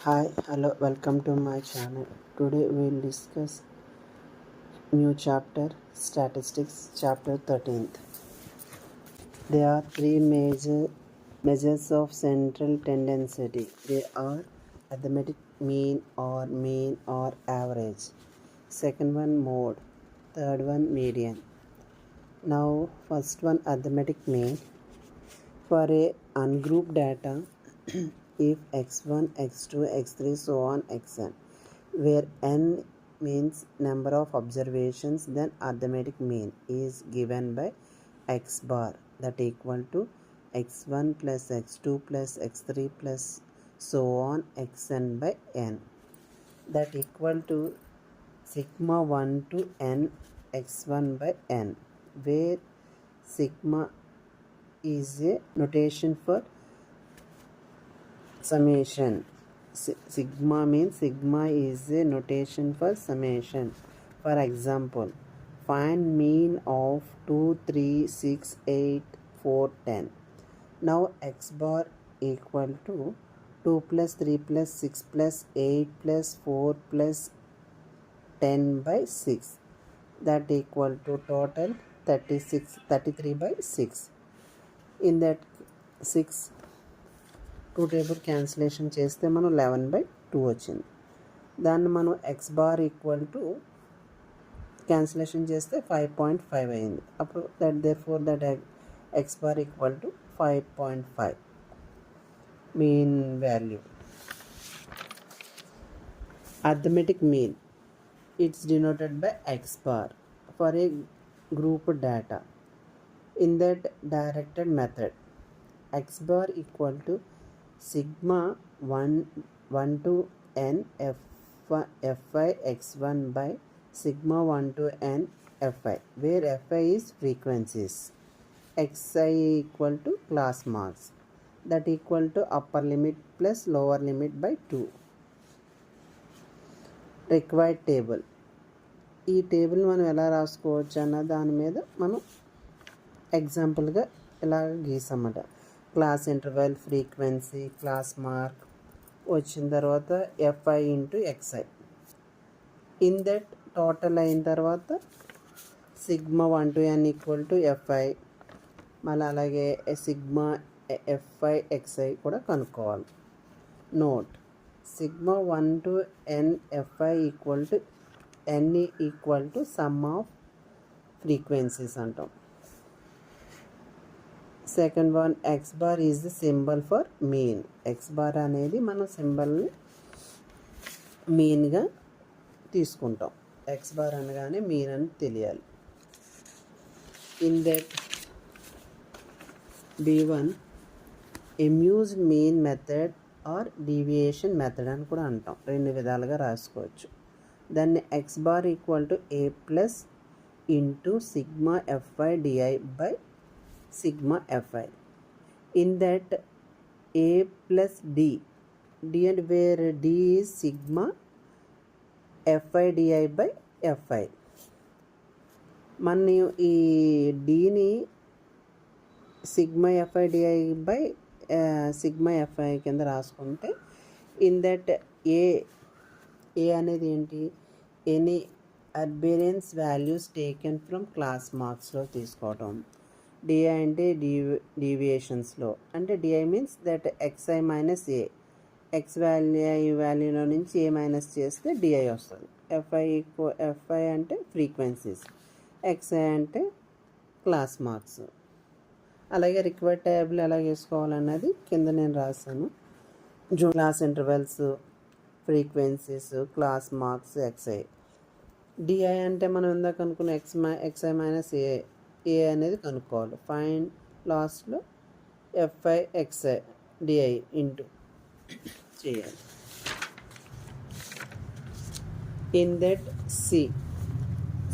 Hi, hello, welcome to my channel. Today we'll discuss new chapter Statistics, chapter 13th. There are three major measures of central tendency. They are arithmetic mean or average. Second one mode. Third one median. Now first one arithmetic mean. For a ungrouped data, if x1, x2, x3, so on, xn, where n means number of observations, then arithmetic mean is given by x bar, that equal to x1 plus x2 plus x3 plus so on xn by n, that equal to sigma 1 to n x1 by n, where sigma is a notation for summation. Sigma means sigma is a notation for summation. For example, find mean of 2, 3, 6, 8, 4, 10. Now x bar equal to 2 plus 3 plus 6 plus 8 plus 4 plus 10 by 6, that equal to total 33 by 6. In that 6 two table cancellation చేస్తే మనం 11/2 వచ్చింది. దాన్ని మనం X bar equal to cancellation చేస్తే 5.5 అయింది. అప్పుడు that X bar equal to 5.5 mean value. Arithmetic mean it's denoted by X bar for a group data. In that directed method x bar equal to sigma 1 to n fi x1 by sigma 1 to n fi, where fi is frequencies, xi equal to class marks, that equal to upper limit plus lower limit by 2. Required table. ఈ table మనం ఎలా రాసుకోవచ్చు అన్న దాని మీద మనం ఎగ్జాంపుల్గా ఇలా గీసామట. Class interval, frequency, class mark వచ్చిన తర్వాత f i into x i. In that total అయిన తర్వాత sigma 1 to n equal to f i, మళ్ళీ అలాగే సిగ్మా ఎఫ్ఐ ఎక్స్ఐ కూడా కనుక్కోవాలి. Note, sigma 1 to n f i equal to n equal to sum of frequencies అంటాం. Second one x bar is the symbol for mean. X bar అనేది మనం సింబల్ని మీన్గా తీసుకుంటాం. X bar అనగానే మీన్ అని తెలియాలి. ఇన్ దట్ B1 అమ్యూజ్డ్ mean method or deviation method అని కూడా అంటాం. రెండు విధాలుగా రాసుకోవచ్చు. దాన్ని x bar equal to A plus into sigma f i DI by sigma fi. In that a plus d and where d is sigma fi di by fi. మనం ఈ డీని sigma f i DI by sigma f i కింద రాసుకుంటే, in that A అనేది ఏంటి, any అర్బేరియన్స్ values taken from class మార్క్స్లో తీసుకోవటం. డిఐ అంటే డీవియేషన్స్లో, అంటే d i means that x i minus A, x వాల్యూలో నుంచి ఏ మైనస్ చేస్తే డిఐ వస్తుంది. ఎఫ్ఐ అంటే ఫ్రీక్వెన్సీస్, ఎక్స్ఐ అంటే క్లాస్ మార్క్స్. అలాగే రిక్వైర్డ్ టేబుల్ ఎలా వేసుకోవాలన్నది కింద నేను రాశాను. Class intervals, frequencies, class marks, x i. D i అంటే మనం ఇందాక అనుకున్న ఎక్స్ఐ మైనస్ ఏ అనేది కనుక్కోవాలి. ఫైండ్ లాస్ట్లో ఎఫ్ఐ ఎక్స్ఐ డిఐ ఇంటూ చేయాలి. In that C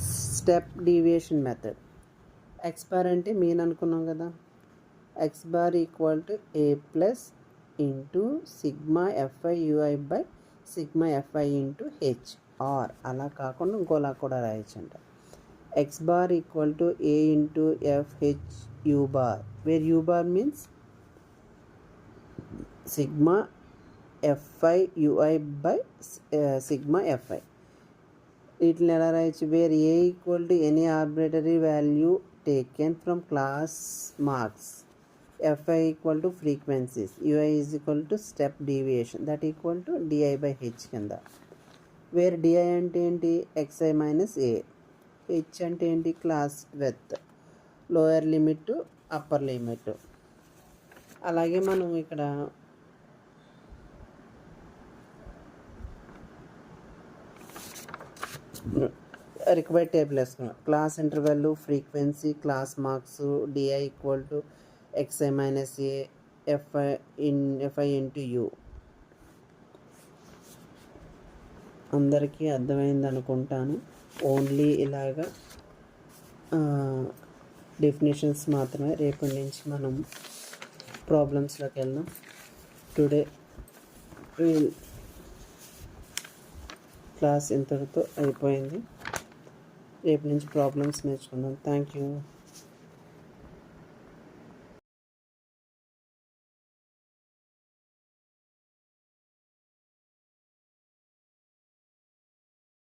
step deviation method. X bar అంటే మీన్ అనుకున్నాం కదా. X bar equal to A plus into sigma fi ui by sigma fi into h, or అలా కాకుండా ఇంకోలా కూడా రాయొచ్చంట. x bar equal to a into f h u bar, where u bar means sigma fi ui by sigma fi. వీటిని ఎలా రాయొచ్చు? Where A equal to any arbitrary value taken from class marks, fi equal to frequencies, ui is equal to step deviation that equal to di by h కింద. Where di అంటే ఏంటి? xi minus A. H అంటే ఏంటి? Class width, lower limit upper limit. అలాగే మనం ఇక్కడ required table వేసుకున్నాం. Class interval, frequency, class marks, di equal to xi minus A, fi into you. అందరికీ అర్థమైంది అనుకుంటాను. ఓన్లీ ఇలాగా డెఫినేషన్స్ మాత్రమే. రేపటి నుంచి మనం ప్రాబ్లమ్స్లోకి వెళ్దాం. టుడే క్లాస్ ఇంతటితో అయిపోయింది. రేపు నుంచి ప్రాబ్లమ్స్ నేర్చుకుందాం. Thank you.